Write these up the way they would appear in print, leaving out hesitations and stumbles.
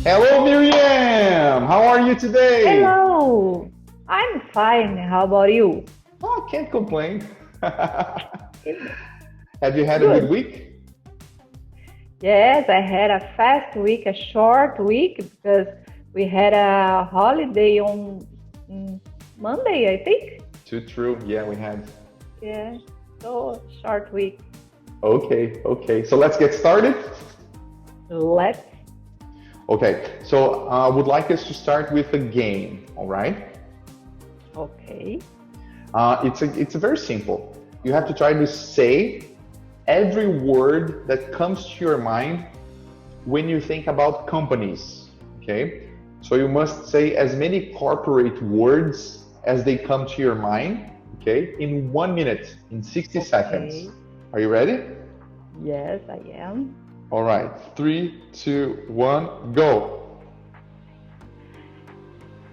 Hello, Míriam! How are you today? Hello, I'm fine. How about you? Oh, can't complain. Have you had a good Good. week? Yes, I had a fast week, a short week, because we had a holiday on Monday, I think. Too true. Yeah, we had. Yeah, so short week. Okay. So let's get started. Let's. Okay, so I would like us to start with a game, all right? Okay. It's a very simple. You have to try to say every word that comes to your mind when you think about companies, okay? So you must say as many corporate words as they come to your mind, okay, in 1 minute, in 60 Okay. seconds. Are you ready? Yes, I am. All right, 3, 2, 1, go.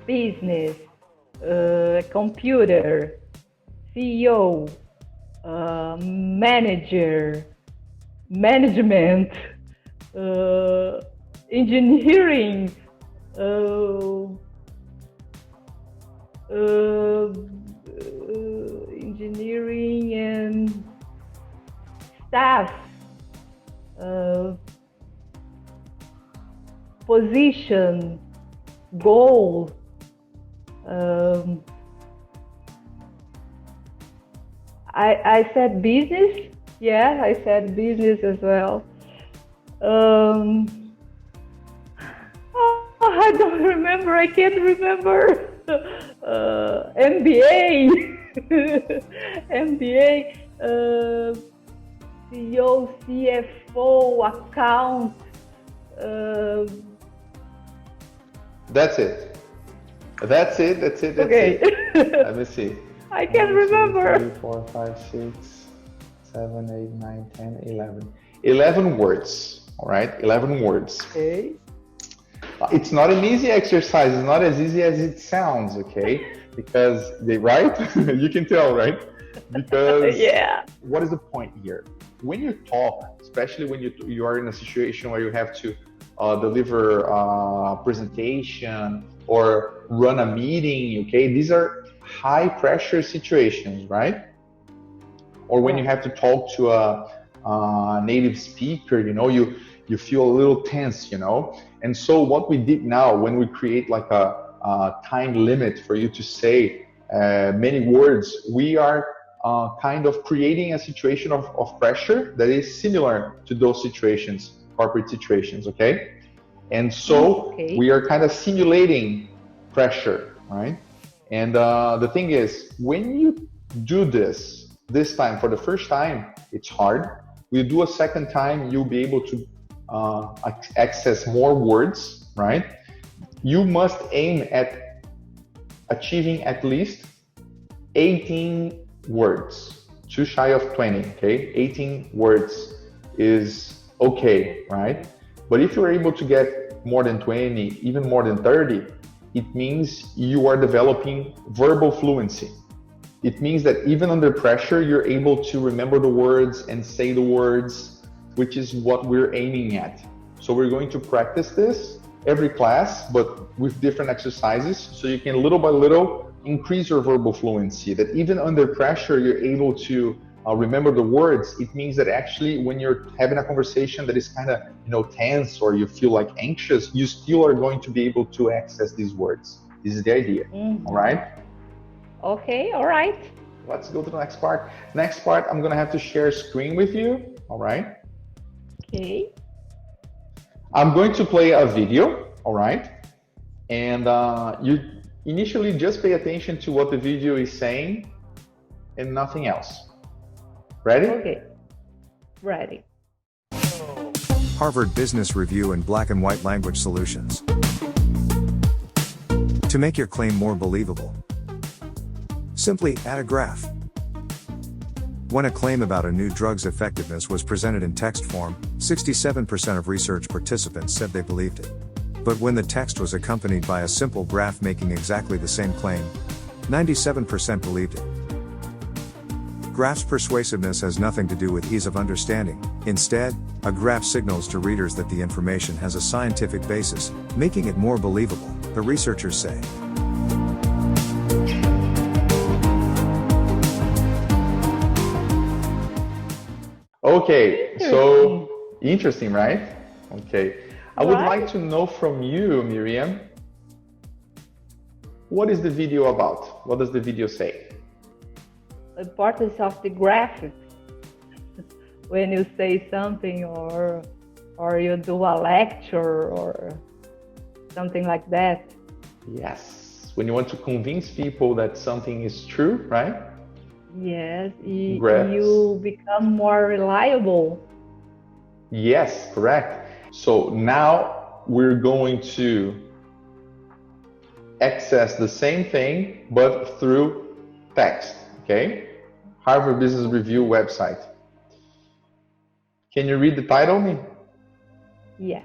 Business, computer, CEO, manager, management, uh, engineering, uh, uh, engineering and staff, uh, position, goal. Um, I said business. Yeah, I said business as well. Um, oh, I don't remember. I can't remember. MBA, MBA, CEO, CFO, account. Uh, That's it. That's it. okay, Let me see. I can't 1, 2, remember. 3, 4, 5, 6, 7, 8, 9, 10, 11. 11 words, all right? 11 words. Okay. It's not an easy exercise. It's not as easy as it sounds, okay? Because right? You can tell, right? Because Yeah. what is the point here? When you talk, especially when you are in a situation where you have to deliver a presentation or run a meeting, okay? These are high pressure situations, right? Or when you have to talk to a native speaker, you feel a little tense, And so what we did now, when we create like a time limit for you to say many words, we are kind of creating a situation of pressure that is similar to those situations, corporate situations, okay? And so Okay. we are kind of simulating pressure, right? And the thing is, when you do this time for the first time, it's hard. We do a second time, you'll be able to access more words, right? You must aim at achieving at least 18 words, too shy of 20, okay? 18 words is okay, right? But if you're able to get more than 20, even more than 30, it means you are developing verbal fluency. It means that even under pressure, you're able to remember the words and say the words, which is what we're aiming at. So we're going to practice this every class, but with different exercises, so you can little by little increase your verbal fluency, that even under pressure, you're able to remember the words. It means that actually when you're having a conversation that is kind of tense or you feel like anxious, you still are going to be able to access these words. This is the idea. All right? Okay, all right. Let's go to the next part. Next part, I'm gonna have to share screen with you. All right? Okay. I'm going to play a video. All right? And you initially just pay attention to what the video is saying and nothing else. Ready? Okay. Ready. Harvard Business Review and Black-and-White Language Solutions. To make your claim more believable, simply add a graph. When a claim about a new drug's effectiveness was presented in text form, 67% of research participants said they believed it. But when the text was accompanied by a simple graph making exactly the same claim, 97% believed it. graph's persuasiveness has nothing to do with ease of understanding. Instead, a graph signals to readers that the information has a scientific basis, making it more believable, the researchers say. Okay, so interesting, right? Okay. I would Right. like to know from you, Míriam, what is the video about? What does the video say? The importance of the graphic when you say something or you do a lecture or something like that. Yes. When you want to convince people that something is true, right? Yes, Graphs. you become more reliable. Yes, correct. So now we're going to access the same thing, but through text, okay? Harvard Business Review website. Can you read the title, me? Yeah.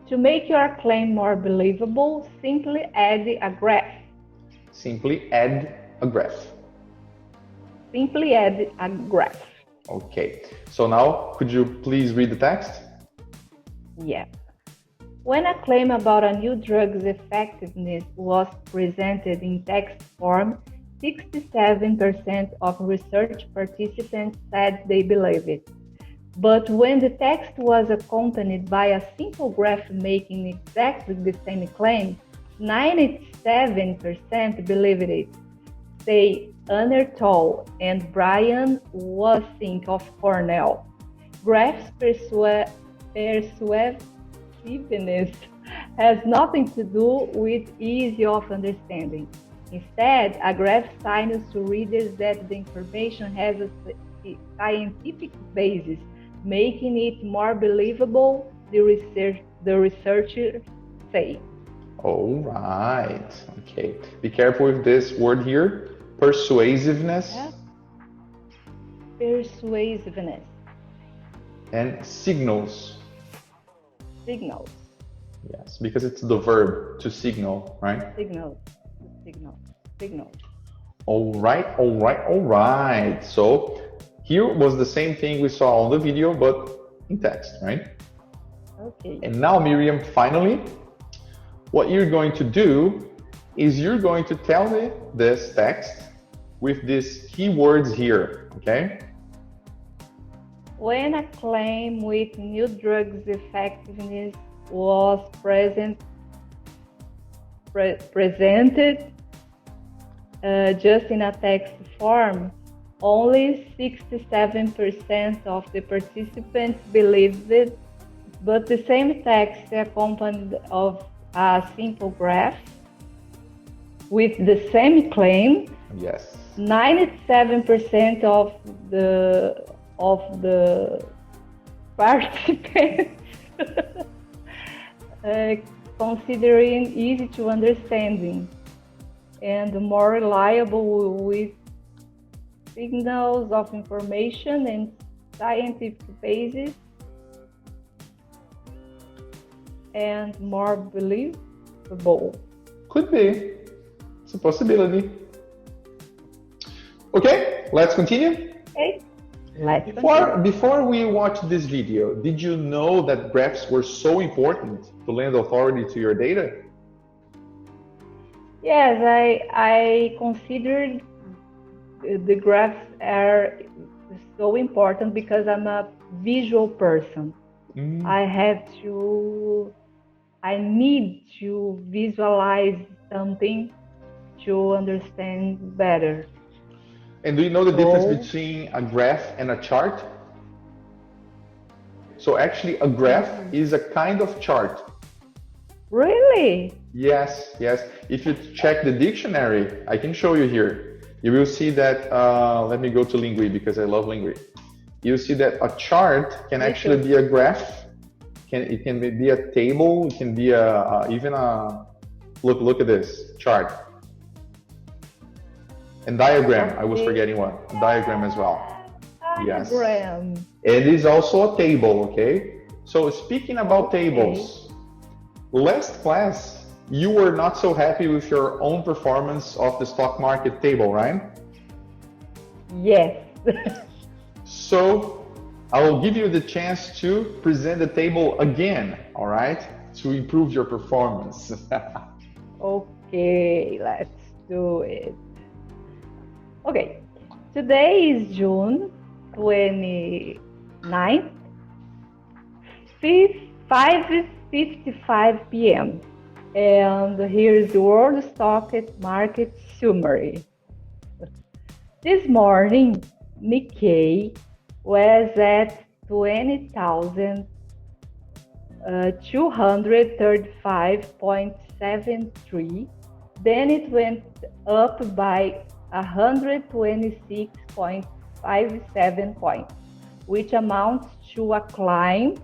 To make your claim more believable, simply add a graph. Simply add a graph. Simply add a graph. Okay. So now, could you please read the text? Yeah. When a claim about a new drug's effectiveness was presented in text form, 67% of research participants said they believe it. But when the text was accompanied by a simple graph making exactly the same claim, 97% believed it. Say Anertol and Brian Wassink of Cornell. Graphs persuasiveness has nothing to do with ease of understanding. Instead, a graph signals to readers that the information has a scientific basis, making it more believable, the researchers say. All right. Okay. Be careful with this word here, persuasiveness. Yeah. Persuasiveness. And signals. Signals. Yes, because it's the verb to signal, right? Signals. All right. So here was the same thing we saw on the video, but in text, right? Okay. And now, Míriam, finally, what you're going to do is you're going to tell me this text with these keywords here, okay? When a claim with new drugs effectiveness was presented just in a text form, only 67% of the participants believed it, but the same text accompanied of a simple graph with the same claim, Yes. 97% of the participants considering easy to understanding and more reliable with signals of information and scientific basis and more believable. Could be. It's a possibility. Okay, let's continue. Okay, let's continue. Before we watch this video, did you know that graphs were so important to lend authority to your data? Yes, I considered the graphs are so important because I'm a visual person. I need to visualize something to understand better. And do you know the difference between a graph and a chart? So actually a graph is a kind of chart. Really? Yes. If you check the dictionary, I can show you here. You will see that, let me go to Lingui because I love Lingui. You see that a chart can actually be a graph. It can be a table. It can be even a, look at this chart. And diagram, I was forgetting one. Diagram as well. Diagram. Yes. It is also a table, okay? So speaking about tables, last class, you were not so happy with your own performance of the stock market table, right? Yes. So I will give you the chance to present the table again, all right, to improve your performance. Okay, let's do it. Okay, today is June 29th, 5:55 p.m. And here's the World Stock Market summary. This morning, Nikkei was at 20,235.73. Then it went up by 126.57 points, which amounts to a climb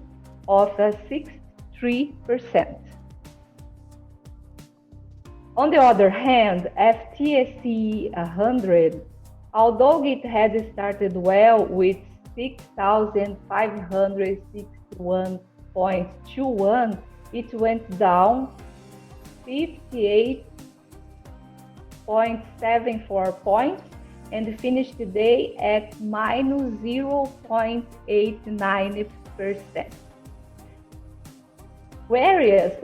of 63%. On the other hand, FTSE 100, although it had started well with 6,561.21, it went down 58.74 points and finished the day at minus 0.89%. Whereas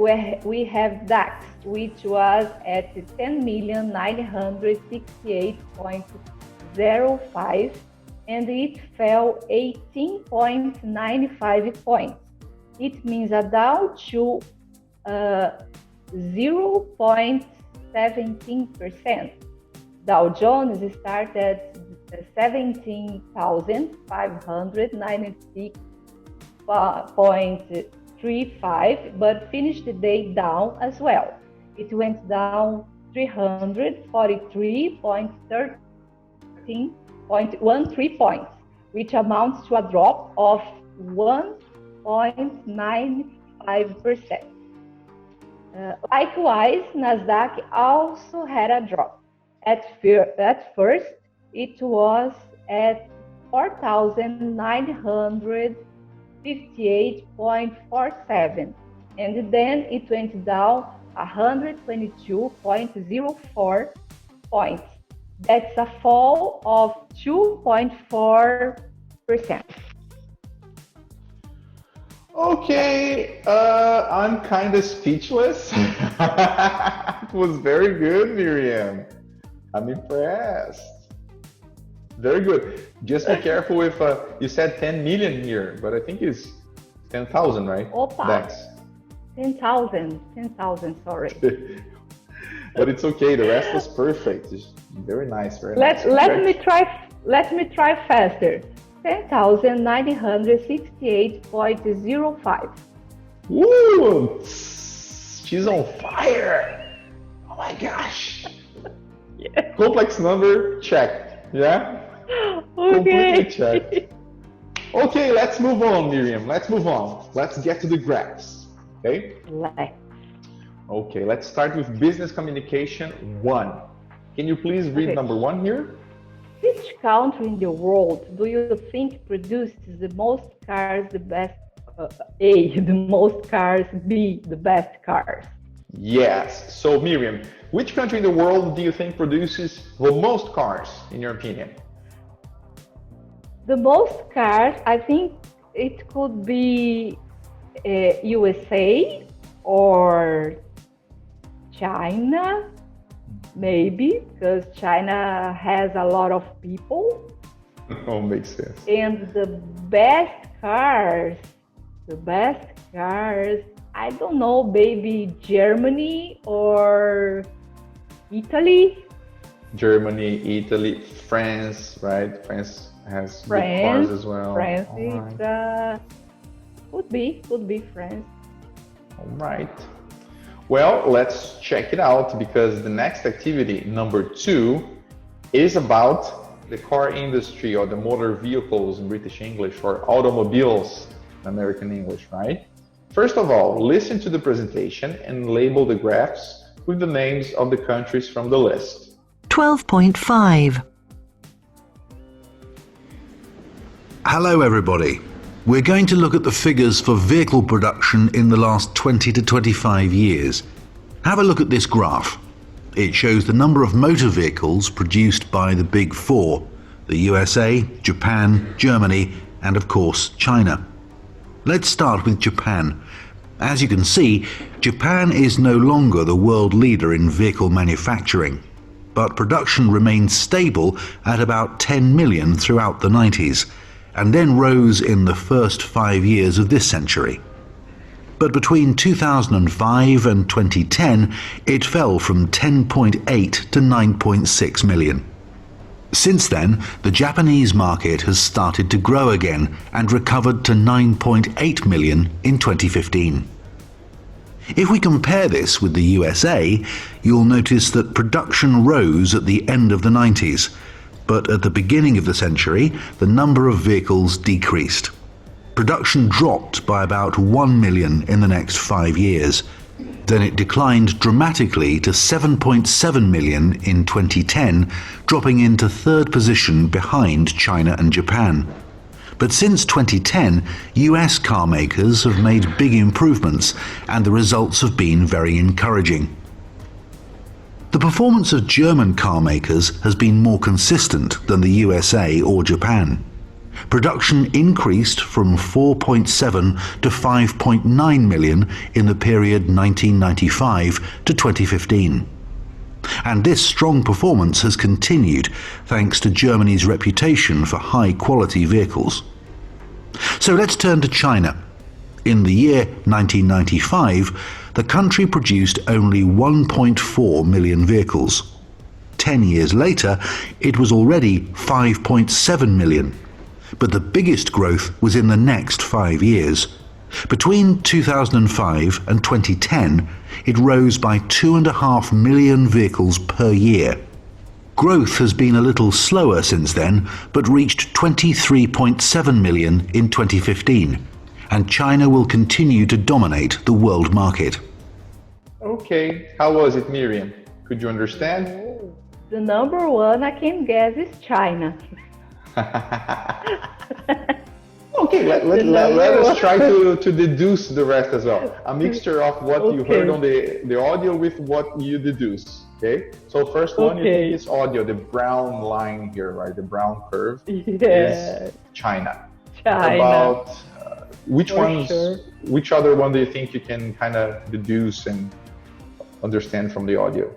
we have DAX, which was at 10,968.05, and it fell 18.95 points. It means a down to 0.17%. Dow Jones started at 17,596.35, but finished the day down as well. It went down 343.13 points, which amounts to a drop of 1.95%. Likewise, Nasdaq also had a drop. At first, it was at 4,958.47, and then it went down 122.04 points. That's a fall of 2.4%. Okay, I'm kind of speechless. It was very good, Míriam. I'm impressed. Very good. Just be careful if you said 10 million here, but I think it's 10,000, right? Opa. That's 10,000, sorry. But it's okay. The rest was perfect. It's very nice. Very nice. Let me try faster. 10,968.05. Woo! She's on fire. Oh my gosh. Yeah. Complex number, check. Yeah? Okay. Completely checked. Okay, let's move on, Míriam. Let's move on. Let's get to the graphs. Okay? Okay, let's start with business communication 1. Can you please read number 1 here? Which country in the world do you think produces the most cars, the best, A, the most cars, B, the best cars? Yes. So, Míriam, which country in the world do you think produces the most cars, in your opinion? The most cars, I think it could be USA or China, maybe, because China has a lot of people. Oh, makes sense. And the best cars, I don't know, maybe Germany or Italy. Germany, Italy, France, right? France has good cars as well. France right. Could be France. All right. Well, let's check it out, because the next activity, number 2, is about the car industry, or the motor vehicles in British English, or automobiles in American English, right? First of all, listen to the presentation and label the graphs with the names of the countries from the list. 12.5. Hello everybody. We're going to look at the figures for vehicle production in the last 20 to 25 years. Have a look at this graph. It shows the number of motor vehicles produced by the Big Four, the USA, Japan, Germany, and of course China. Let's start with Japan. As you can see, Japan is no longer the world leader in vehicle manufacturing, but production remained stable at about 10 million throughout the 90s, and then rose in the first 5 years of this century. But between 2005 and 2010, it fell from 10.8 to 9.6 million. Since then, the Japanese market has started to grow again and recovered to 9.8 million in 2015. If we compare this with the USA, you'll notice that production rose at the end of the 90s, but at the beginning of the century, the number of vehicles decreased. Production dropped by about 1 million in the next 5 years. Then it declined dramatically to 7.7 million in 2010, dropping into third position behind China and Japan. But since 2010, US car makers have made big improvements, and the results have been very encouraging. The performance of German car makers has been more consistent than the USA or Japan. Production increased from 4.7 to 5.9 million in the period 1995 to 2015. And this strong performance has continued thanks to Germany's reputation for high-quality vehicles. So let's turn to China. In the year 1995, the country produced only 1.4 million vehicles. 10 years later, it was already 5.7 million. But the biggest growth was in the next 5 years. Between 2005 and 2010, it rose by 2.5 million vehicles per year. Growth has been a little slower since then, but reached 23.7 million in 2015, and China will continue to dominate the world market. Okay, how was it, Míriam? Could you understand? The number one I can guess is China. Okay, let us try to deduce the rest as well. A mixture of what you heard on the audio with what you deduce. Okay, so first one you think is audio, the brown line here, right? The brown curve is China. About which other one do you think you can kind of deduce and understand from the audio?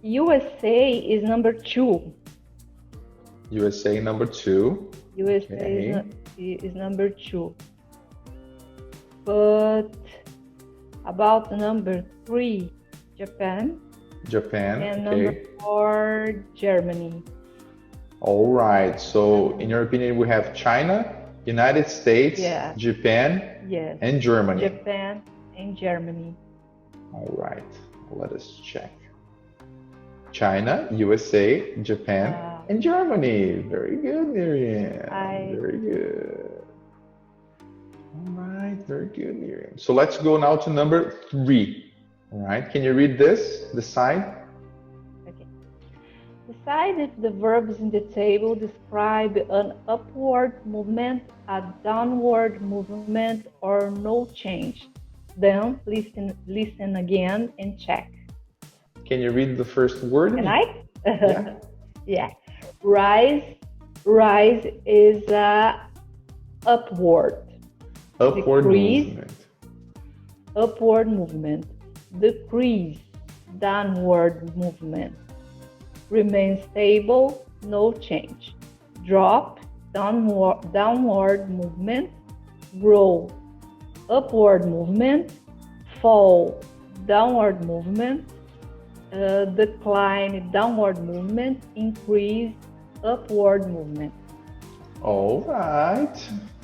USA is number 2. USA number 2. USA is number 2. But about number 3, Japan. And number 4, Germany. All right. So in your opinion, we have China, United States, Japan, and Germany. Japan and Germany. All right. Let us check. China, USA, Japan, and Germany. Very good, Míriam. Very good. All right, very good, Míriam. So let's go now to number 3. All right, can you read this, the side? Okay. Decide if the verbs in the table describe an upward movement, a downward movement, or no change. Then listen again and check. Can you read the first word? Can I? Yeah. Rise is upward. Movement. Upward movement. Decrease, downward movement. Remain stable, no change. Drop, downward movement. Grow, upward movement. Fall, downward movement. Decline, downward movement. Increase, upward movement. All right.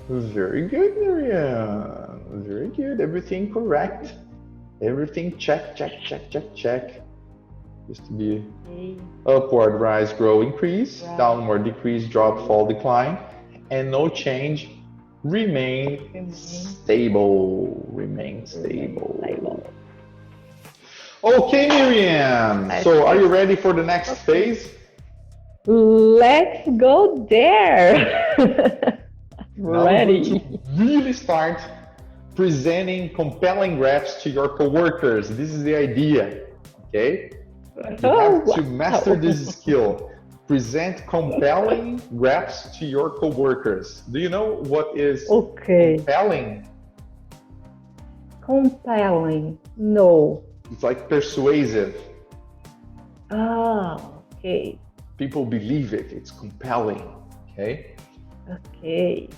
Very good, Míriam. Very good. Everything correct. Everything check. Just to be upward, rise, grow, increase. Downward, decrease, drop, fall, decline. And no change. Remain stable. Remain stable. Okay, Míriam. So are you ready for the next phase? Let's go there. Ready. Now to really start presenting compelling graphs to your coworkers. This is the idea. Okay? You have to master this skill. present compelling graphs to your coworkers. Do you know what is Okay. compelling? Compelling. No. It's like persuasive. Ah, okay. People believe it. It's compelling. Okay. Okay.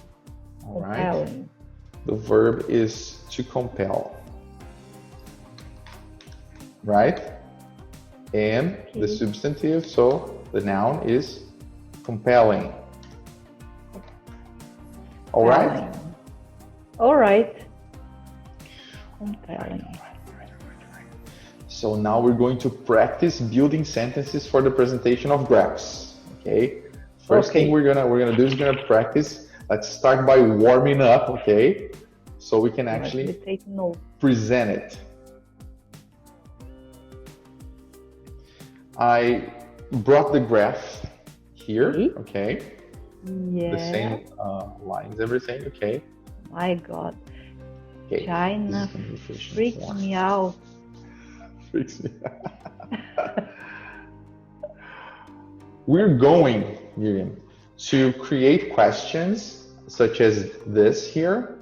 All right. Compelling. The verb is to compel. Right? And the substantive, so the noun is compelling. All right? All right. Compelling. So now we're going to practice building sentences for the presentation of graphs. Okay? First thing we're gonna do is practice. Let's start by warming up, okay? So we can actually take notes. Present it. I brought the graph here, okay? Yeah. The same lines, everything, okay? My God. Okay. China freaks me out. Freaks me out. We're going, Míriam, to create questions such as this here.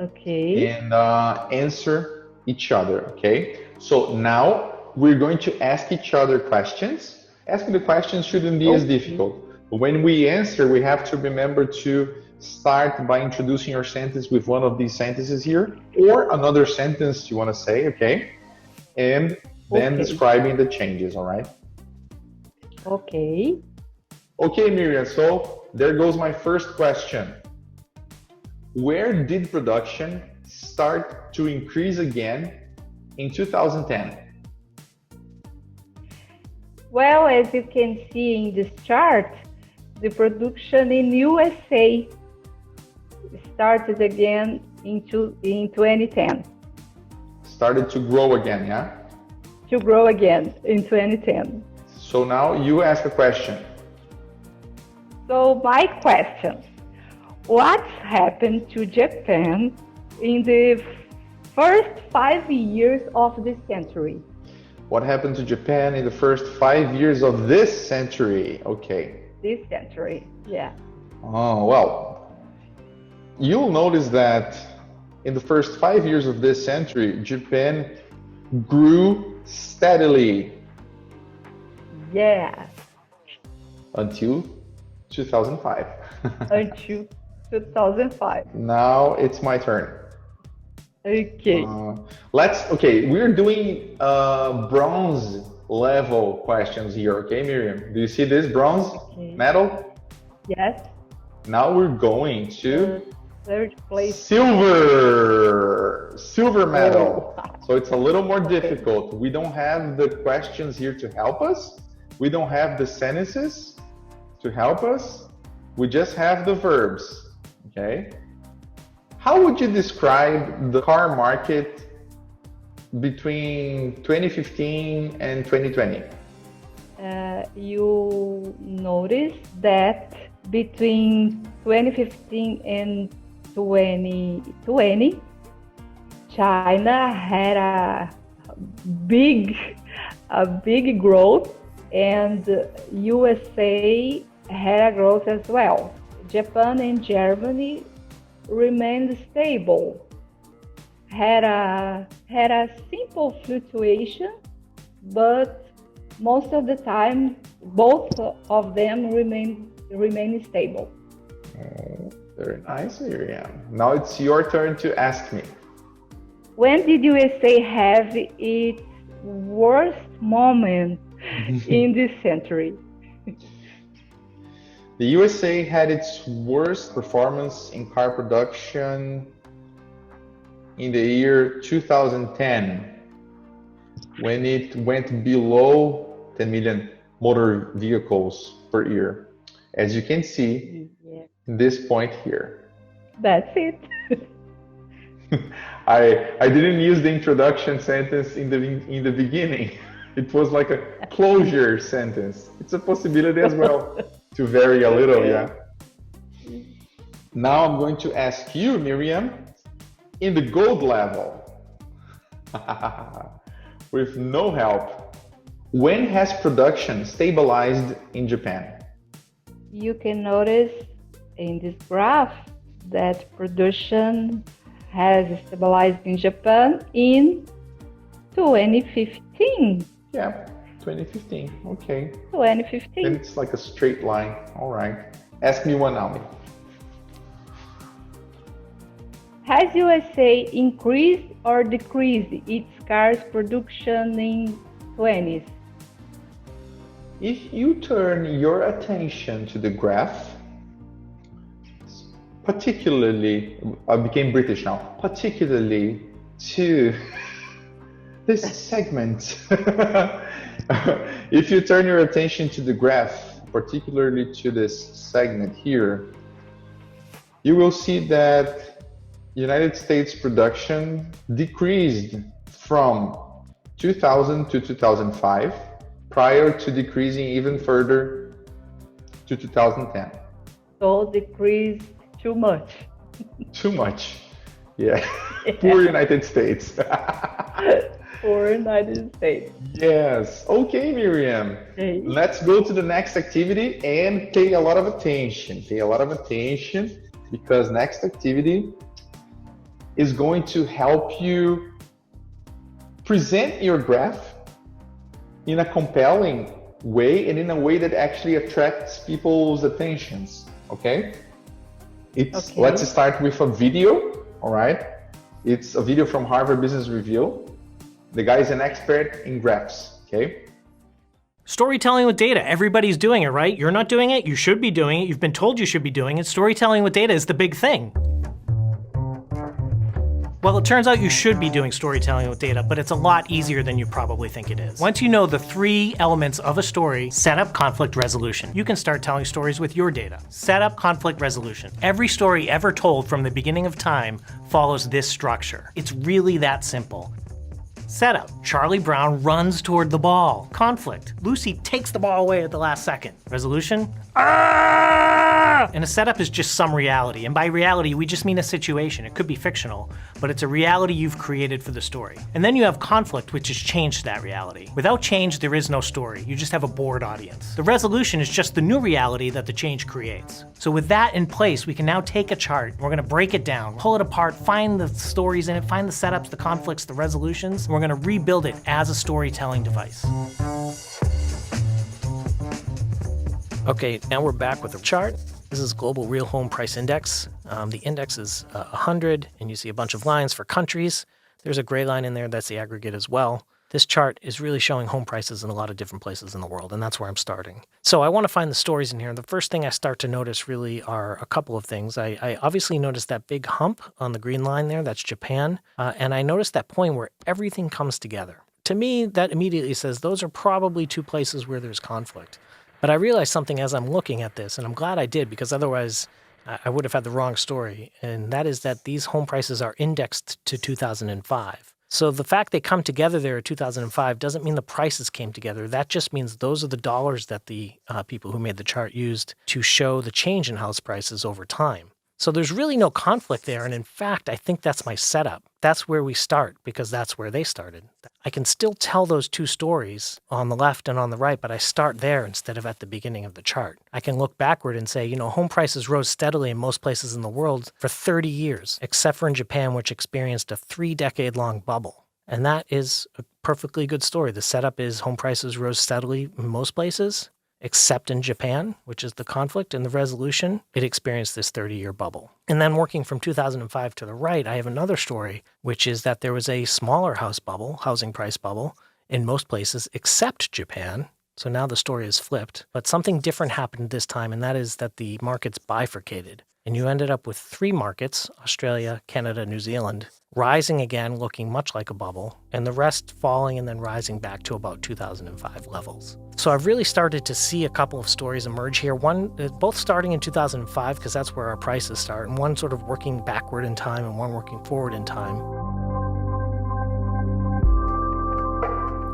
Okay. And answer each other, okay? So now we're going to ask each other questions. Asking the questions shouldn't be as difficult. But when we answer, we have to remember to start by introducing your sentence with one of these sentences here, or another sentence you want to say, okay? And then describing the changes, all right? Okay. Okay, Míriam, so there goes my first question. Where did production start to increase again in 2010? Well, as you can see in this chart, the production in USA started again in 2010. Started to grow again, yeah? To grow again in 2010. So now you ask a question. So my question, what happened to Japan in the first 5 years of this century? What happened to Japan in the first 5 years of this century? Okay. This century, yeah. Oh, well, you'll notice that in the first 5 years of this century, Japan grew steadily. Yeah. Until 2005. Until 2005. Now it's my turn. Okay. We're doing bronze level questions here, okay, Míriam? Do you see this bronze medal? Yes. Now we're going to third place. Silver medal. So it's a little more difficult. We don't have the questions here to help us. We don't have the sentences to help us. We just have the verbs, okay? How would you describe the car market between 2015 and 2020? You notice that between 2015 and 2020, China had a big growth, and USA had a growth as well. Japan and Germany remained stable, had a simple fluctuation, but most of the time both of them remain stable. Oh, very nice, Míriam. Now it's your turn to ask me. When did USA have its worst moment in this century? The USA had its worst performance in car production in the year 2010, when it went below 10 million motor vehicles per year. As you can see in this point here. That's it. I didn't use the introduction sentence in the beginning. It was like a closure sentence. It's a possibility as well to vary a little, yeah. Now I'm going to ask you, Míriam, in the gold level, with no help. When has production stabilized in Japan? You can notice in this graph that production has stabilized in Japan in 2015. Yeah, 2015. Okay. 2015. Then it's like a straight line. All right. Ask me one now. Has USA increased or decreased its cars production in 20s? If you turn your attention to the graph, particularly, I became British now, particularly to this segment. If you turn your attention to the graph, particularly to this segment here, you will see that United States production decreased from 2000 to 2005, prior to decreasing even further to 2010. So decreased too much. Too much. Yeah. Poor United States. For United States. Yes. Okay, Míriam. Okay. Let's go to the next activity and pay a lot of attention. Pay a lot of attention because next activity is going to help you present your graph in a compelling way and in a way that actually attracts people's attentions. Okay? Okay. Let's start with a video. All right. It's a video from Harvard Business Review. The guy is an expert in graphs. Okay. Storytelling with data. Everybody's doing it, right? You're not doing it. You should be doing it. You've been told you should be doing it. Storytelling with data is the big thing. Well, it turns out you should be doing storytelling with data, but it's a lot easier than you probably think it is. Once you know the 3 elements of a story: setup, conflict, resolution, you can start telling stories with your data. Setup, conflict, resolution. Every story ever told from the beginning of time follows this structure. It's really that simple. Setup: Charlie Brown runs toward the ball. Conflict: Lucy takes the ball away at the last second. Resolution: And a setup is just some reality, and by reality we just mean a situation. It could be fictional, but it's a reality you've created for the story. And then you have conflict, which has changed that reality. Without change, there is no story. You just have a bored audience. The resolution is just the new reality that the change creates. So with that in place, we can now take a chart, we're gonna break it down, pull it apart, find the stories in it, find the setups, the conflicts, the resolutions, and we're gonna rebuild it as a storytelling device. Okay, now we're back with a chart. This is Global Real Home Price Index. The index is 100, and you see a bunch of lines for countries. There's a gray line in there, that's the aggregate as well. This chart is really showing home prices in a lot of different places in the world, and that's where I'm starting. So I want to find the stories in here. The first thing I start to notice really are a couple of things. I obviously noticed that big hump on the green line there, that's Japan, and I noticed that point where everything comes together. To me, that immediately says those are probably 2 places where there's conflict. But I realized something as I'm looking at this, and I'm glad I did, because otherwise I would have had the wrong story, and that is that these home prices are indexed to 2005. So the fact they come together there at 2005 doesn't mean the prices came together. That just means those are the dollars that the people who made the chart used to show the change in house prices over time. So there's really no conflict there, and in fact, I think that's my setup. That's where we start, because that's where they started. I can still tell those 2 stories on the left and on the right, but I start there instead of at the beginning of the chart. I can look backward and say, home prices rose steadily in most places in the world for 30 years, except for in Japan, which experienced a 3-decade-long bubble. And that is a perfectly good story. The setup is home prices rose steadily in most places, except in Japan, which is the conflict, and the resolution, it experienced this 30-year bubble. And then working from 2005 to the right, I have another story, which is that there was a smaller housing price bubble, in most places except Japan. So now the story is flipped. But something different happened this time, and that is that the markets bifurcated. And you ended up with 3 markets, Australia, Canada, New Zealand, rising again, looking much like a bubble, and the rest falling and then rising back to about 2005 levels. So I've really started to see a couple of stories emerge here. One, both starting in 2005, because that's where our prices start, and one sort of working backward in time and one working forward in time.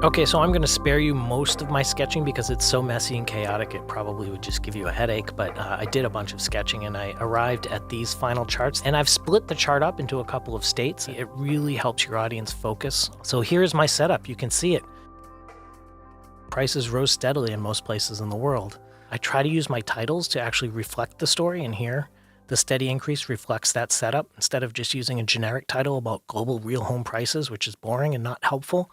Okay, so I'm going to spare you most of my sketching because it's so messy and chaotic it probably would just give you a headache, but I did a bunch of sketching and I arrived at these final charts, and I've split the chart up into a couple of states. It really helps your audience focus. So here's my setup. You can see it. prices rose steadily in most places in the world. I try to use my titles to actually reflect the story, and here, the steady increase reflects that setup. Instead of just using a generic title about global real home prices, which is boring and not helpful,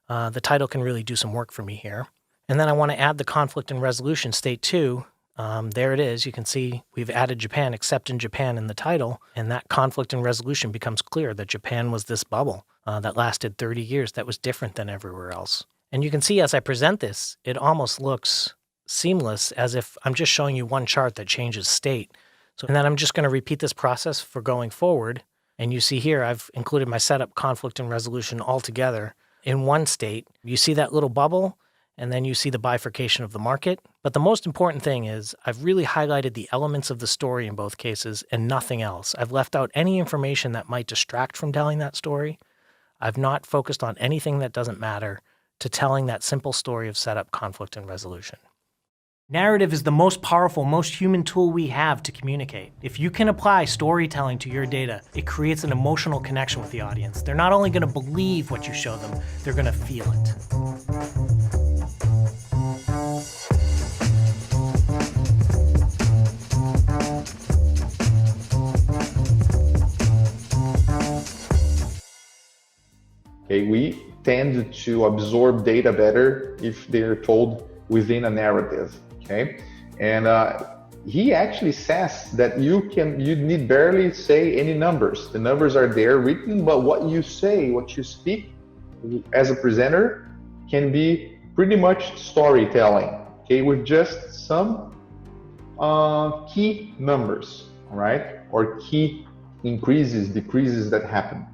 the title can really do some work for me here. And then I want to add the conflict and resolution state too. There it is. You can see we've added Japan, except in Japan, in the title, and that conflict and resolution becomes clear that Japan was this bubble that lasted 30 years that was different than everywhere else. And you can see as I present this, it almost looks seamless, as if I'm just showing you one chart that changes state. So, and then I'm just going to repeat this process for going forward. And you see here, I've included my setup, conflict, and resolution all together in one state. You see that little bubble, and then you see the bifurcation of the market. But the most important thing is I've really highlighted the elements of the story in both cases and nothing else. I've left out any information that might distract from telling that story. I've not focused on anything that doesn't matter to telling that simple story of setup, conflict, and resolution. Narrative is the most powerful, most human tool we have to communicate. If you can apply storytelling to your data, it creates an emotional connection with the audience. They're not only going to believe what you show them, they're going to feel it. Okay, we tend to absorb data better if they're told within a narrative. Okay, and he actually says that you need barely say any numbers. The numbers are there written, but what you say, what you speak as a presenter can be pretty much storytelling. Okay, with just some key numbers, all right, or key increases, decreases that happen.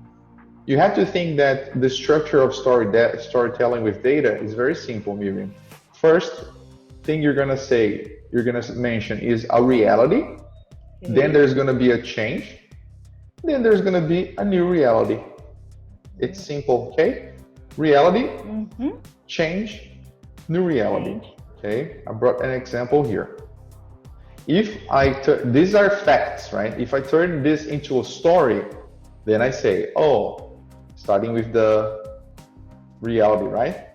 You have to think that the structure of storytelling with data is very simple, Míriam. First thing you're going to mention is a reality. Mm-hmm. Then there's going to be a change. Then there's going to be a new reality. It's simple, okay? Reality, mm-hmm. Change, new reality. Okay, I brought an example here. If these are facts, right? If I turn this into a story, then I say, starting with the reality, right?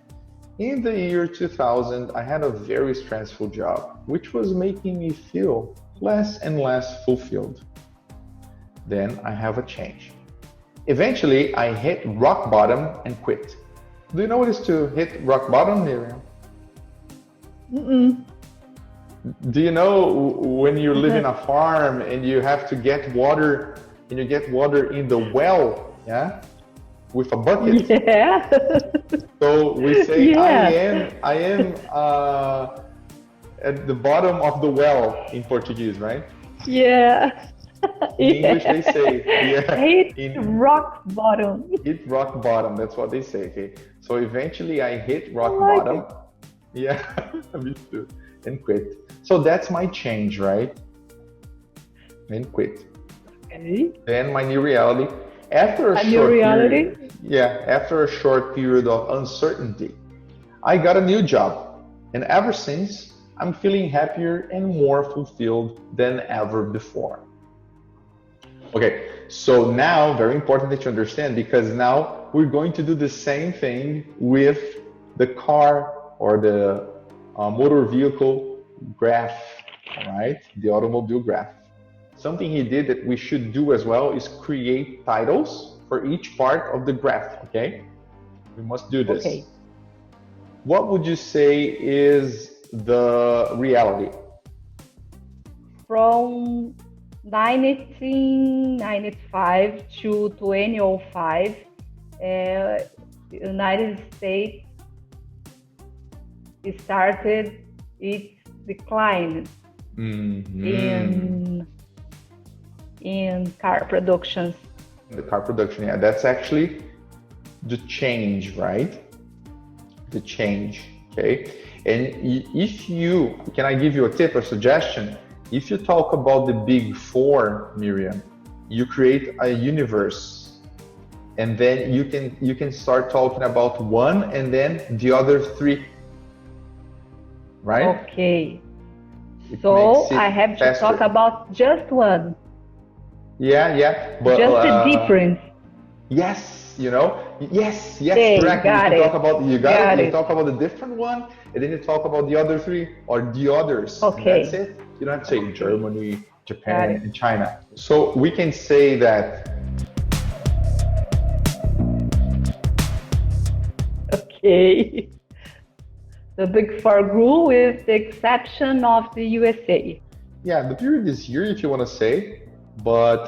In the year 2000, I had a very stressful job, which was making me feel less and less fulfilled. Then I have a change. Eventually, I hit rock bottom and quit. Do you know what is to hit rock bottom, Míriam? Mm-mm. Do you know when you live in a farm and you have to get water, and you get water in the well, yeah? With a bucket. Yeah. So we say, yeah. I am at the bottom of the well in Portuguese, right? Yeah. In English they say, hit rock bottom. Hit rock bottom, that's what they say, okay? So eventually I hit rock bottom. Yeah, me too. And quit. So that's my change, right? And quit. Okay. Then my new reality. After a short period of uncertainty, I got a new job. And ever since, I'm feeling happier and more fulfilled than ever before. Okay, so now, very important that you understand, because now we're going to do the same thing with the car or the motor vehicle graph, right? The automobile graph. Something he did that we should do as well is create titles for each part of the graph, okay? We must do this. Okay. What would you say is the reality? From 1995 to 2005, the United States started its decline in car productions. The car production, yeah, that's actually the change, right? The change, okay? And can I give you a tip or suggestion? If you talk about the big four, Míriam, you create a universe, and then you can start talking about one and then the other three, right? Okay. So I have to talk about just one. Yeah, but just the difference. Yes, you know. Yes, Okay, correct. got You it. talk about you got Got it. You it. talk about the different one, and then you talk about the other three or the others. And Okay. that's it. You don't have to say Germany, Got Japan, it. and China. So we can say that. Okay. The Big Four grew with the exception of the USA. Yeah, the period is here if you want to say, but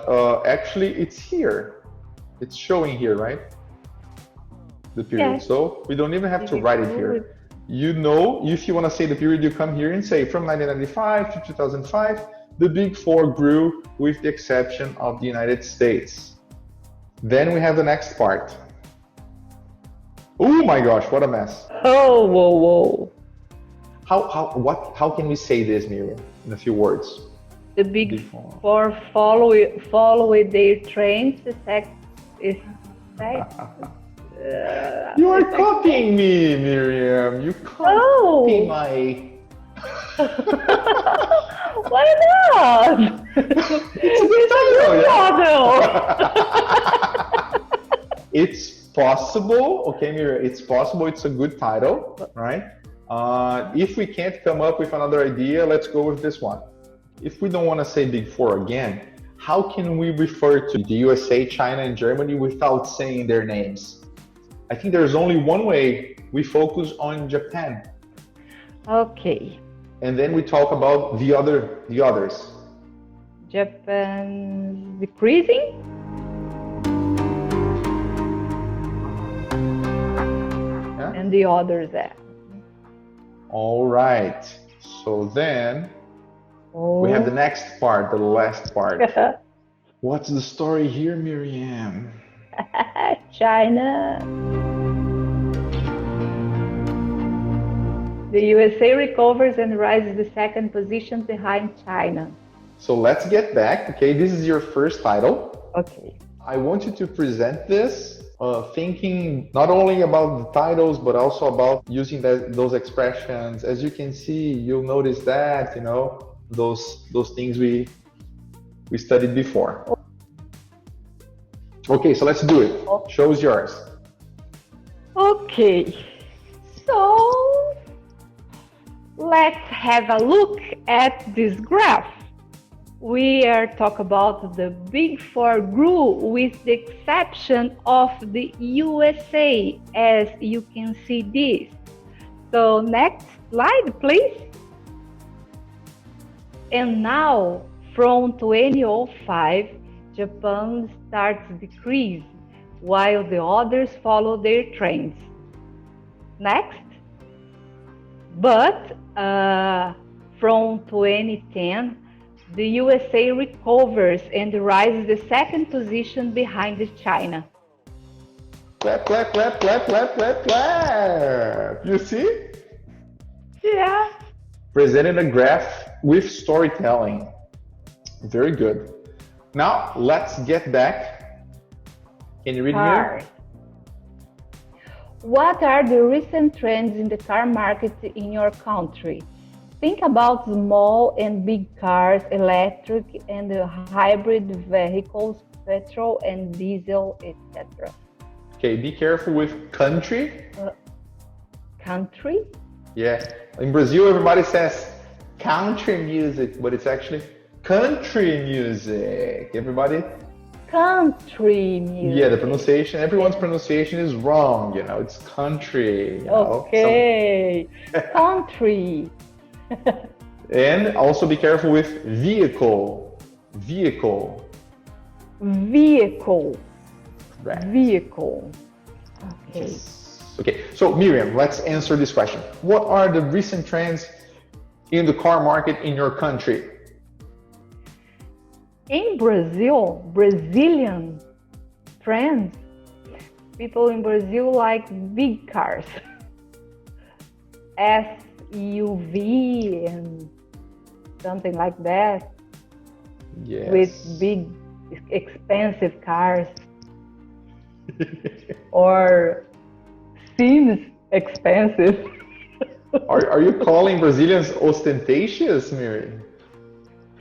actually it's here. It's showing here, right? The period. Yes. So we don't even have to Big write it Four here. with- You know, if you want to say the period, you come here and say from 1995 to 2005, the Big Four grew with the exception of the United States. Then we have the next part. Oh my gosh, what a mess. Oh, whoa. How can we say this, Míriam, in a few words? The Big Four follow their trends. You are copying me, Míriam. You copy my. Why not? It's a good model. It's possible, okay, Míriam. It's possible. It's a good title, right? If we can't come up with another idea, let's go with this one. If we don't want to say Big Four again, how can we refer to the USA, China, and Germany without saying their names? I think there's only one way. We focus on Japan. Okay. And then we talk about the others. Japan decreasing. Yeah? And the others there. All right. So then we have the next part, the last part. What's the story here, Míriam? China. The USA recovers and rises the second position behind China. So let's get back. Okay, this is your first title. Okay. I want you to present this thinking not only about the titles, but also about using those expressions. As you can see, you'll notice that, you know, those things we studied before. Okay, so let's do it. Show's yours. Okay. So let's have a look at this graph. We are talking about the Big Four grew with the exception of the USA, as you can see this. So next slide, please. And now, from 2005, Japan starts to decrease, while the others follow their trends. Next. But from 2010, the USA recovers and rises the second position behind China. Clap, clap, clap, clap, clap, clap, clap. You see? Yeah. Presented a graph with storytelling. Very good. Now, let's get back. Can you read here? What are the recent trends in the car market in your country? Think about small and big cars, electric and hybrid vehicles, petrol and diesel, etc. Okay, be careful with country. Country? Yeah. In Brazil, everybody says country music, but it's actually country music. Everybody? Country music. Yeah, the pronunciation, everyone's pronunciation is wrong, you know, it's country. You know? Okay, country. And also be careful with vehicle. Vehicle. Vehicle. Right. Vehicle. Okay. Okay, so Míriam, let's answer this question. What are the recent trends in the car market in your country? In Brazil, Brazilian trends, people in Brazil like big cars, SUV and something like that, Yes. with big, expensive cars, or seems expensive. Are you calling Brazilians ostentatious, Míriam?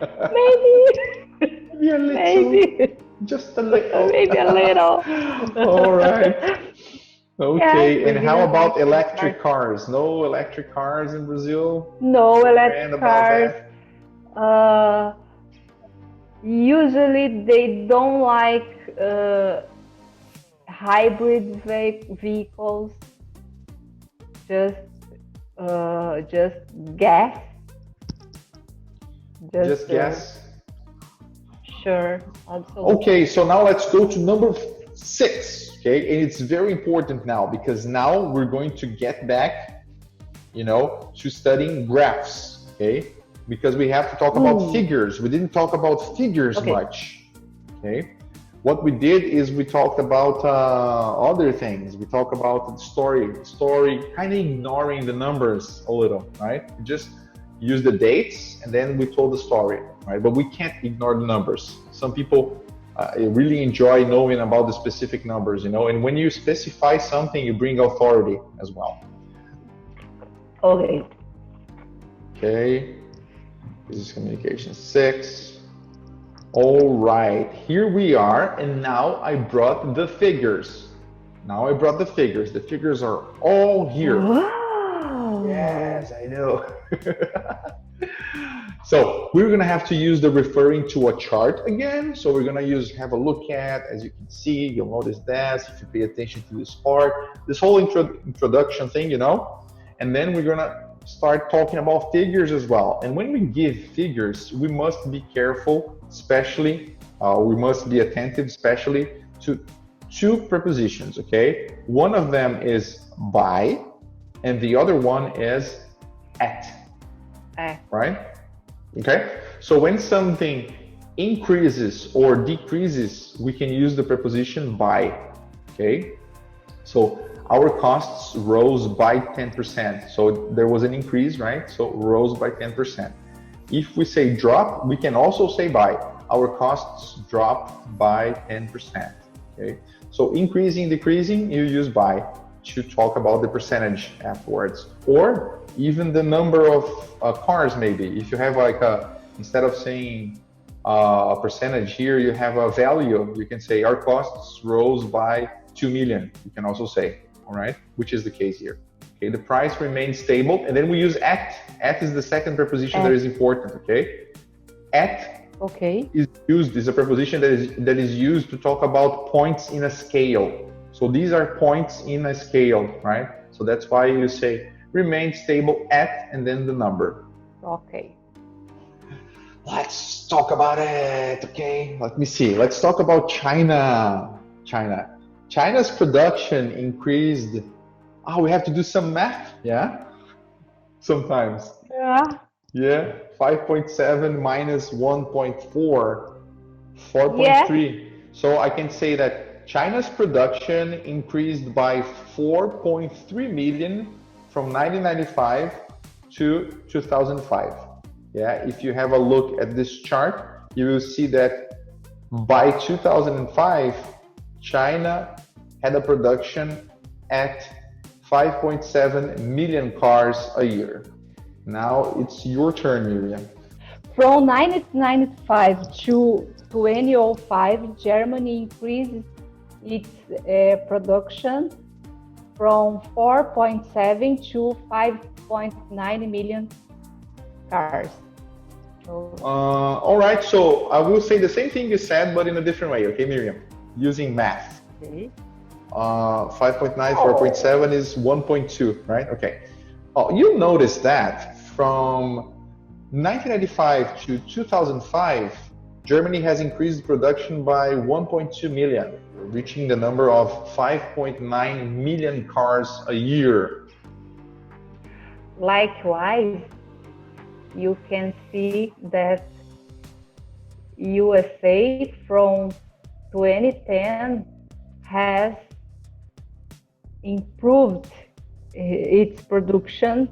Maybe. Maybe a little. Maybe. Just a little. Maybe a little. All right. Okay, Yes, and how Brazilians about like electric cars. cars? No electric cars in Brazil? No And electric about cars. that? Uh, Usually they don't like hybrid vehicles. Just just gas. Just guess. Sure, absolutely. Okay, so now let's go to number 6. Okay, and it's very important now because now we're going to get back, to studying graphs. Okay, because we have to talk about figures. We didn't talk about figures much. Okay, what we did is we talked about other things. We talked about the story, kind of ignoring the numbers a little, right? We just use the dates and then we told the story, right? But we can't ignore the numbers. Some people really enjoy knowing about the specific numbers, and when you specify something, you bring authority as well. Okay. Okay, business communication 6. All right, here we are, and now I brought the figures. The figures are all here. Wow. Yes, I know. So we're gonna have to use the referring to a chart again. So we're gonna have a look at, as you can see, you'll notice that if you pay attention to this part, this whole introduction thing, and then we're gonna start talking about figures as well. And when we give figures, we must be careful, especially, we must be attentive, especially to 2 prepositions, okay? One of them is by, and the other one is at, right? Okay, so when something increases or decreases, we can use the preposition by, okay? So our costs rose by 10%. So there was an increase, right? So rose by 10%. If we say drop, we can also say by. Our costs dropped by 10%, okay? So increasing, decreasing, you use by to talk about the percentage afterwards. Or even the number of cars, maybe. If you have instead of saying a percentage here, you have a value. You can say our costs rose by 2 million. You can also say, all right, which is the case here. Okay, the price remains stable, and then we use at. At is the second preposition that is important. Okay, at is a preposition that is used to talk about points in a scale. So these are points in a scale, right? So that's why you say remain stable at and then the number. Okay. Let's talk about it. Okay, let me see. Let's talk about China. China's production increased. We have to do some math, yeah? Sometimes. Yeah, 5.7 minus 1.4, 4.3. So I can say that China's production increased by 4.3 million from 1995 to 2005. Yeah, if you have a look at this chart, you will see that by 2005, China had a production at 5.7 million cars a year. Now it's your turn, Míriam. From 1995 to 2005, Germany increased its production from 4.7 to 5.9 million cars. All right, so I will say the same thing you said, but in a different way, okay, Míriam? Using math. Okay. 5.9, 4.7 is 1.2, right? Okay. You'll notice that from 1995 to 2005, Germany has increased production by 1.2 million, reaching the number of 5.9 million cars a year. Likewise, you can see that USA from 2010 has improved its production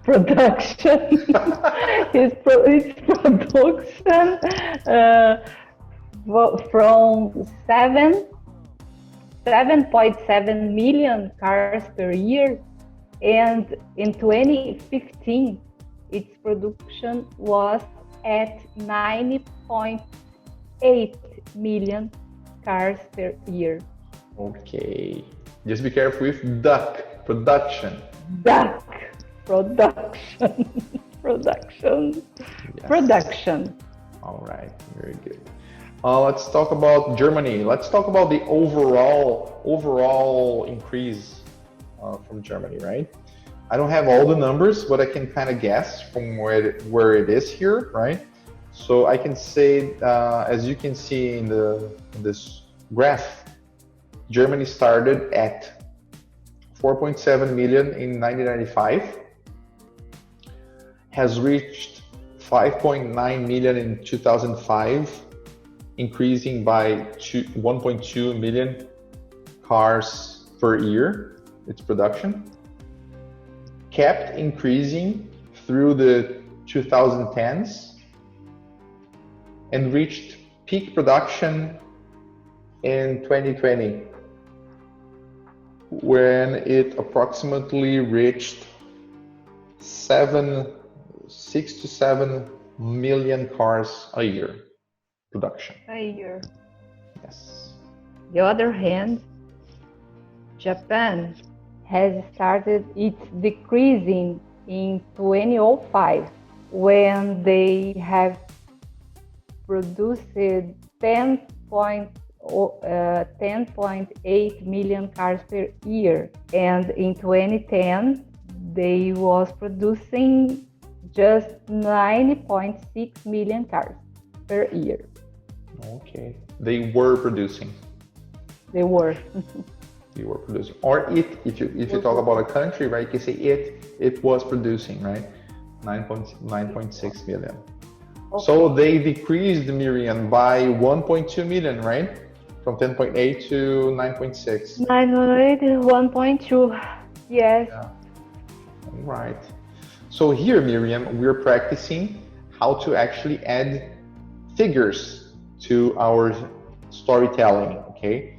from 7.7 million cars per year, and in 2015 its production was at 9.2 8 million cars per year. Okay. Just be careful with duck, production. Duck. Production. Production. Yes. Production. All right, very good. Let's talk about Germany. Let's talk about the overall increase from Germany, right? I don't have all the numbers, but I can kind of guess from where it is here, right? So I can say, as you can see in this graph, Germany started at 4.7 million in 1995, has reached 5.9 million in 2005, increasing by 1.2 million cars per year, its production. Kept increasing through the 2010s and reached peak production in 2020, when it approximately reached 6 to 7 million cars a year production. A year. Yes. The other hand, Japan has started its decreasing in 2005, when they have produced 10.8 million cars per year, and in 2010 they was producing just 9.6 million cars per year. Okay. They were producing. They were. You were producing, or if you talk about a country, right, you can say it was producing, right, 9.6 million. Okay. So they decreased, Míriam, by 1.2 million, right, from 10.8 to 9.6. 9.8 is 1.2. Yes. Yeah. Right. So here, Míriam, we're practicing how to actually add figures to our storytelling. Okay.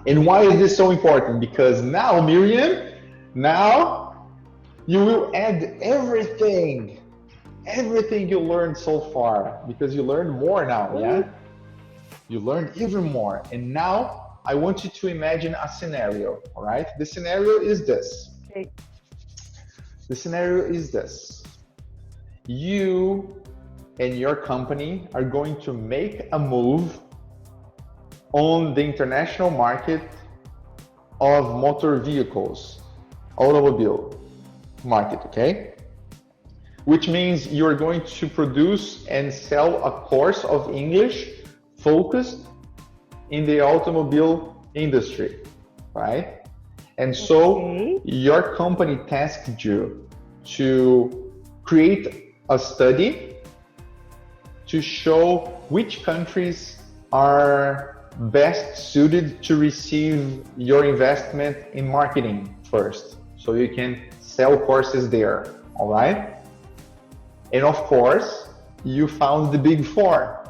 And why is this so important? Because now, Míriam, now you will add everything you learned so far, because you learned more now, yeah? You learned even more. And now I want you to imagine a scenario, all right? The scenario is this. Okay. The scenario is this. You and your company are going to make a move on the international market of motor vehicles, automobile market, okay? Which means you're going to produce and sell a course of English focused in the automobile industry, right? And so your company tasked you to create a study to show which countries are best suited to receive your investment in marketing first, so you can sell courses there, all right? And of course, you found the big four,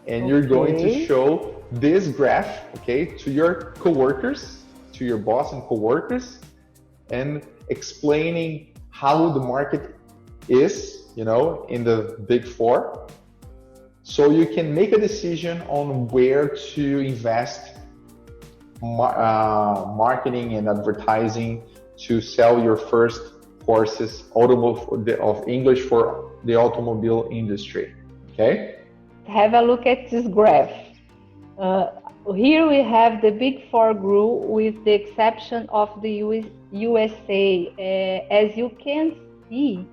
and you're going to show this graph, okay, to your coworkers, to your boss and coworkers, and explaining how the market is, you know, in the big four, so you can make a decision on where to invest marketing and advertising to sell your first courses of English for the automobile industry. Okay? Have a look at this graph. Here we have the big four group, with the exception of the USA. As you can see,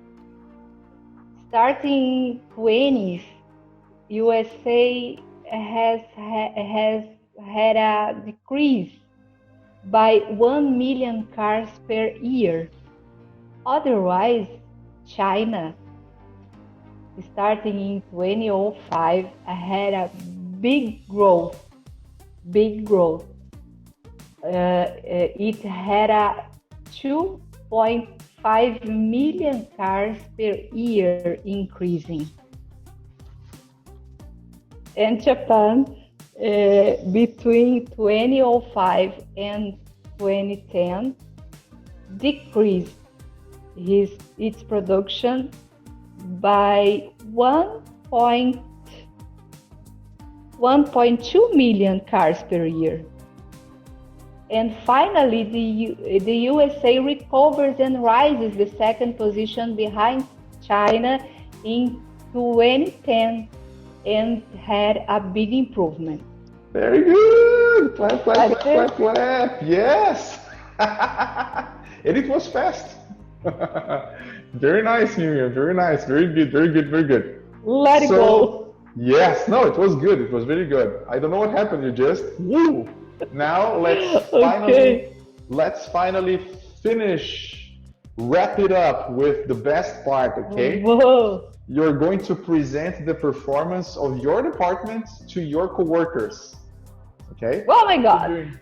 starting 20s, USA has had a decrease by 1 million cars per year. Otherwise, China, starting in 2005, had a big growth. It had a 2.5 million cars per year increasing. And Japan, between 2005 and 2010, decreased its production by 1.2 1.2 million cars per year. And finally, the USA recovers and rises the second position behind China in 2010 and had a big improvement. Very good. Clap, clap, clap, clap, clap. Yes. And it was fast. Very nice, Míriam. Very nice. Very good. Very good. Very good. Let it go. Yes. No, it was good. It was very good. I don't know what happened. You just woo. Now let's finally finish. Wrap it up with the best part. Okay. Whoa. You're going to present the performance of your department to your coworkers. Okay? Oh my God.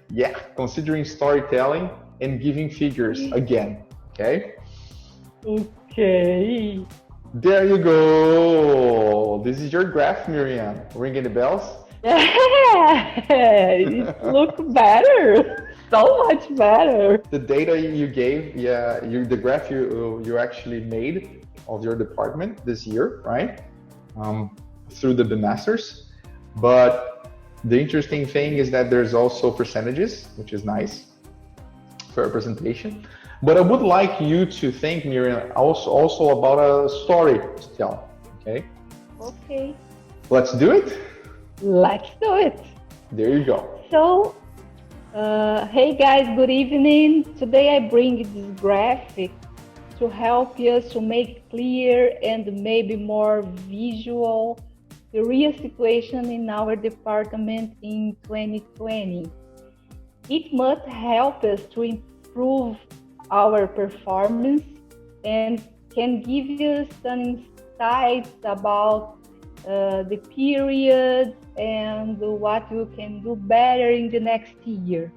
Considering storytelling and giving figures again. Okay? Okay. There you go. This is your graph, Míriam. Ringing the bells? It looks better. So much better. The data you gave, the graph you actually made of your department this year, right? Through the bimesters. But the interesting thing is that there's also percentages, which is nice for a presentation. But I would like you to think, Míriam, also about a story to tell, okay? Okay. Let's do it? Let's do it. There you go. So, hey guys, good evening. Today I bring this graphic to help us to make clear and maybe more visual the real situation in our department in 2020. It must help us to improve our performance and can give you some insights about the period and what you can do better in the next year.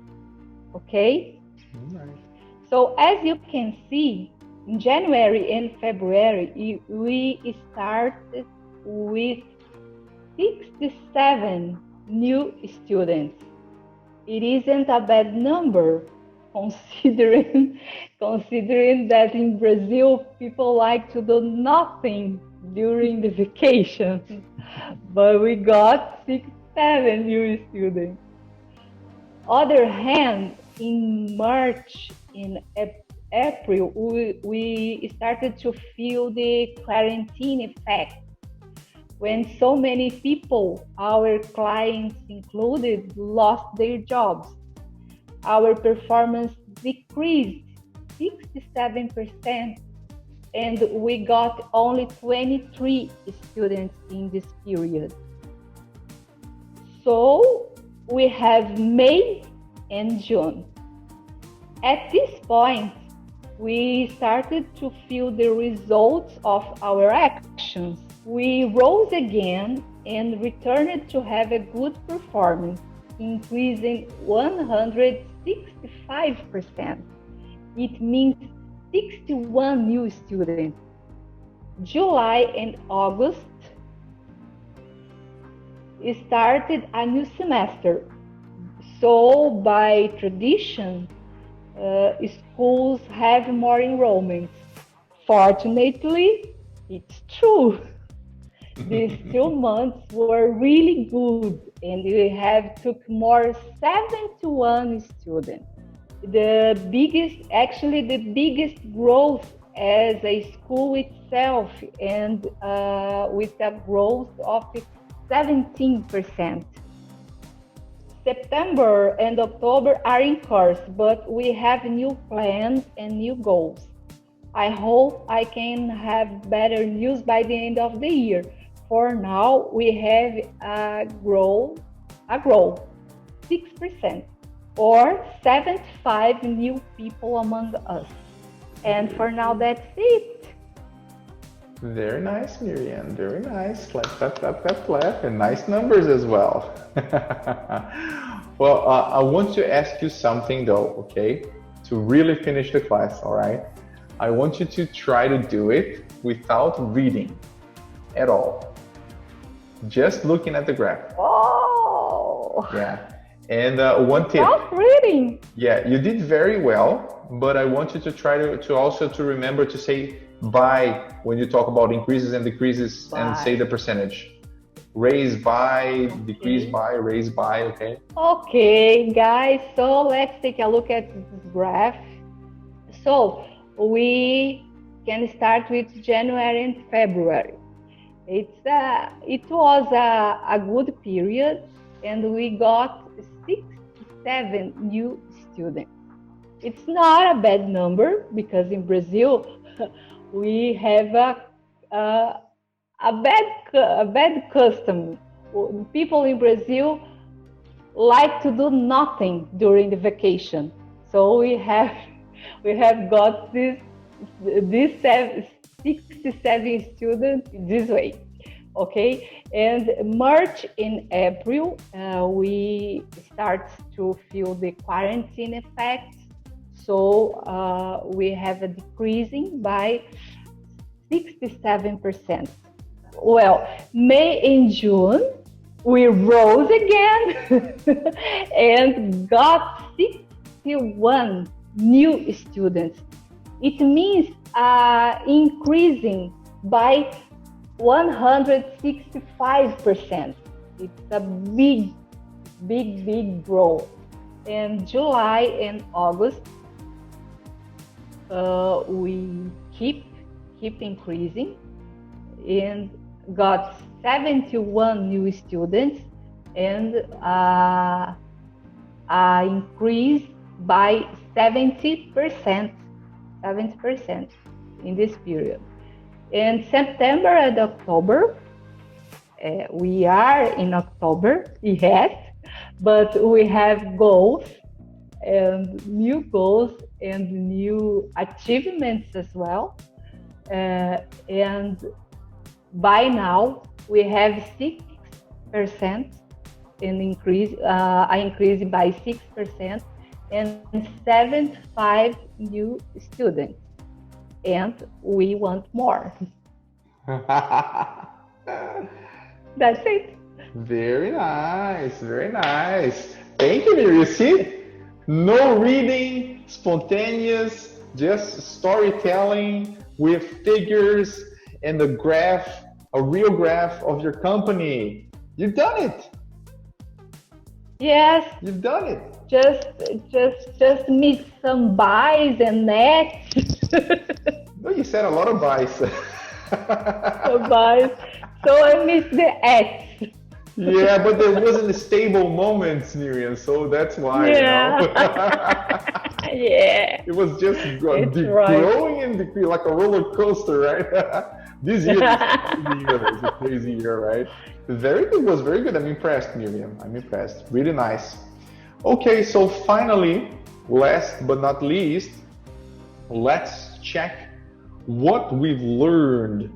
Okay? All right. So as you can see, in January and February, we started with 67 new students. It isn't a bad number, considering that in Brazil, people like to do nothing during the vacation. But we got 67 new students. Other hand, in March, in April, we started to feel the quarantine effect. When so many people, our clients included, lost their jobs. Our performance decreased 67%, and we got only 23 students in this period. So we have May and June. At this point, we started to feel the results of our actions. We rose again and returned to have a good performance, increasing 165%. It means 61 new students. July and August started a new semester. So by tradition, schools have more enrollments. Fortunately, it's true. These 2 months were really good, and we have took more 71 students. The biggest growth as a school itself, and with a growth of 17%. September and October are in course, but we have new plans and new goals. I hope I can have better news by the end of the year. For now, we have a growth 6%, or 75 new people among us. And for now, that's it. Very nice, Míriam. Very nice. Clap, clap, clap, clap, clap. And nice numbers as well. Well, I want to ask you something though, okay? To really finish the class, all right? I want you to try to do it without reading at all. Just looking at the graph. Oh! Yeah. And one tip. Stop reading. Yeah, you did very well, but I want you to try to also remember to say by when you talk about increases and decreases and say the percentage. raise by, decrease by, raise by, okay? Okay, guys, so let's take a look at this graph. So we can start with January and February. It was a good period, and we got 67 new students. It's not a bad number because in Brazil we have a bad custom. People in Brazil like to do nothing during the vacation, so we have got this 67 students this way. Okay, and March and April we start to feel the quarantine effects, so we have a decreasing by 67%. Well, May and June we rose again and got 61 new students. It means increasing by 165%. It's a big growth. And July and August, we keep increasing and got 71 new students and increase by 70% in this period. In September and October, we are in October, yes, but we have goals and new achievements as well. And by now we have 6% an increase by 6% and 75 new students. And we want more. That's it. Very nice, very nice. Thank you, Míriam. You see, no reading, spontaneous, just storytelling with figures and a graph, a real graph of your company. You've done it. Yes. You've done it. Just miss some buys and nets. No, you said a lot of buys. Buys. So I missed the X. Yeah, but there wasn't stable moments, Míriam, so that's why. Yeah. You know? Yeah. It was just Right. growing and decreasing like a roller coaster, right? This year is a crazy year, right? Very good, was very good. I'm impressed, Míriam. I'm impressed. Really nice. Okay, so finally, last but not least, let's check what we've learned,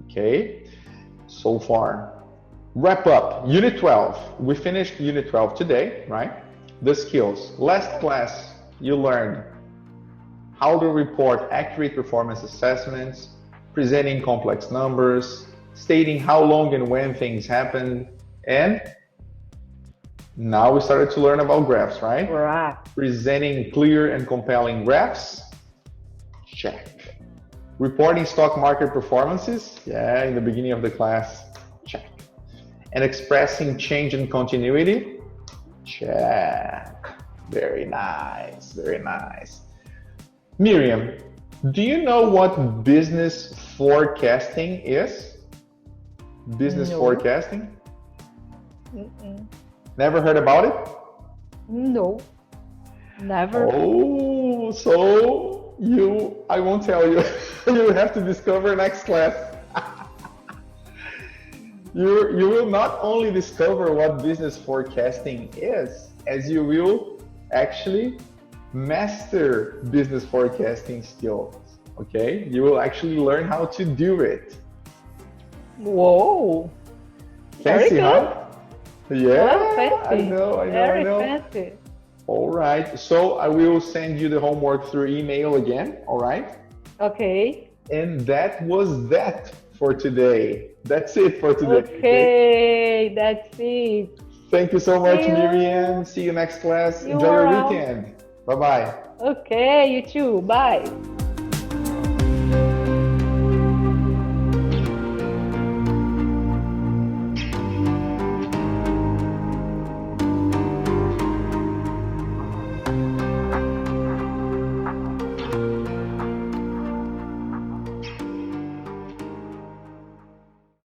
okay, so far. Wrap up, Unit 12. We finished Unit 12 today, right? The skills. Last class, you learned how to report accurate performance assessments, presenting complex numbers, stating how long and when things happen, and now we started to learn about graphs, right? Right. Presenting clear and compelling graphs, check. Reporting stock market performances, yeah, in the beginning of the class, check. And expressing change and continuity, check. Very nice, very nice. Míriam, do you know what business forecasting is? Business forecasting? Never heard about it? No, never. Oh, so I won't tell you. You have to discover next class. You will not only discover what business forecasting is, as you will actually master business forecasting skills, okay? You will actually learn how to do it. Whoa. Fancy, Very huh? Yeah, Oh, fancy. I know. Very fancy. All right, so I will send you the homework through email again, all right? Okay. And that was that for today. That's it for today. Okay, that's it. Thank you so much, See you. Míriam. See you next class. You Enjoy are your welcome. weekend. Bye-bye. Okay, you too. Bye.